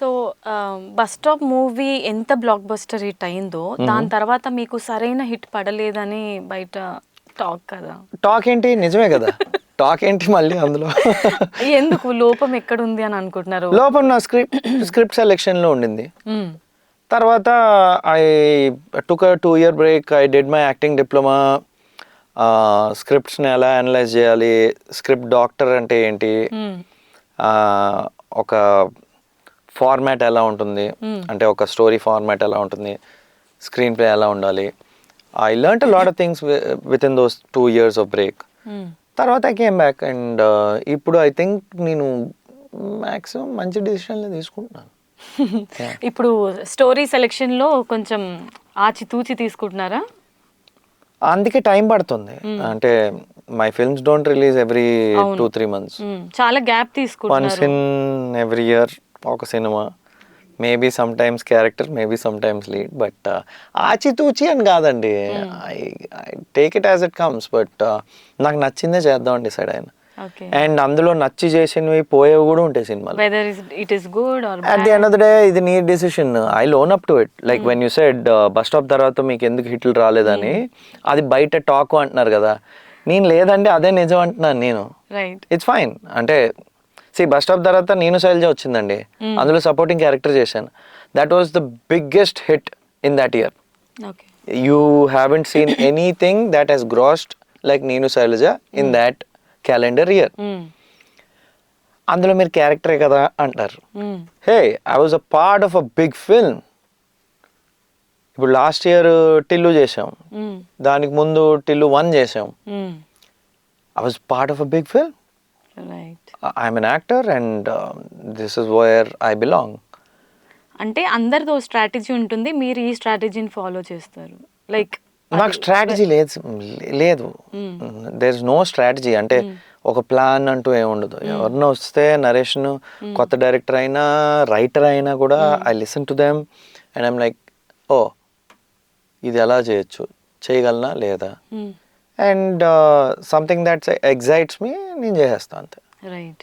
So bus stop movie ఎంత block buster hit అయిందో దాని తర్వాత మీకు సరైన హిట్ పడలేదని బయట టాక్ కదా. టాక్ ఏంటి, నిజమే కదా. టాక్ ఏంటి మళ్ళీ అందులో ఎందుకు లోపం ఎక్కడ ఉంది అని అనుకుంటున్నారు? లోపం నా స్క్రిప్ట్ సెలెక్షన్ లో ఉండింది. తర్వాత I took 2 year break. I did my acting diploma. స్క్రిప్ట్స్ని ఎలా అనలైజ్ చేయాలి, స్క్రిప్ట్ డాక్టర్ అంటే ఏంటి, ఒక ఫార్మాట్ ఎలా ఉంటుంది, అంటే ఒక స్టోరీ ఫార్మాట్ ఎలా ఉంటుంది, స్క్రీన్ ప్లే ఎలా ఉండాలి. I learned a lot of things with in those 2 years of break. తర్వాత ఐ కేమ్ బ్యాక్ అండ్ ఇప్పుడు ఐ థింక్ నేను మ్యాక్సిమం మంచి డిసిషన్లు తీసుకుంటున్నాను. ఇప్పుడు స్టోరీ సెలెక్షన్ లో కొంచెం ఆచితూచి తీసుకుంటున్నారా? అందుకే టైం పడుతుంది. అంటే my films don't release every 2-3 months. చాలా గ్యాప్ తీసుకుంటున్నారు. వన్స్ ఇన్ ఎవ్రీ ఇయర్ ఒక cinema, maybe some times character, maybe some times lead. But ఆచితూచి అని కాదండి, I take it as it comes. But నాకు నచ్చిందే చేద్దాం అని డిసైడ్ అయినా. అండ్ అందులో నచ్చి చేసినవి పోయేవి కూడా ఉంటాయి సినిమాలు. At the end of the day ఇది నీ decision. I loan up to it. Like when you said bus stop తర్వాత మీకు ఎందుకు హిట్లు రాలేదని, అది బయట టాక్ అంటున్నారు కదా, నేను లేదండి అదే నిజం అంటున్నాను నేను. It's fine. అంటే బస్ స్టాప్ తర్వాత నేను శైలజ వచ్చిందండి, అందులో సపోర్టింగ్ క్యారెక్టర్ చేశాను. That was the biggest hit in that year. You haven't seen anything that he's grossed like Nenu Sailaja in that calendar year. అందులో మీరు క్యారెక్టరే కదా అంటారు. Hey, I was a part of a big film. ఇప్పుడు last year Tillu చేసాం, దానికి ముందు టిల్లు 1 చేసాం. I was part of a big film. I'm an actor and this is where I belong. అంటే అందరితో స్ట్రాటజీ ఉంటుంది, మీరు ఈ స్ట్రాటజీని ఫాలో చేస్తారు. లైక్ నాకు స్ట్రాటజీ లేదు. There is no strategy. అంటే ఒక ప్లాన్ అంటూ ఏమి ఉండదు. ఎవరినో వస్తే నరేషన్ కొత్త డైరెక్టర్ అయినా రైటర్ అయినా కూడా I listen to them and I'm like, oh ఇది ఎలా చేయొచ్చు, చేయగలనా లేదా, and something that excites me, నేను చేసేస్తాను అంతే. రైట్.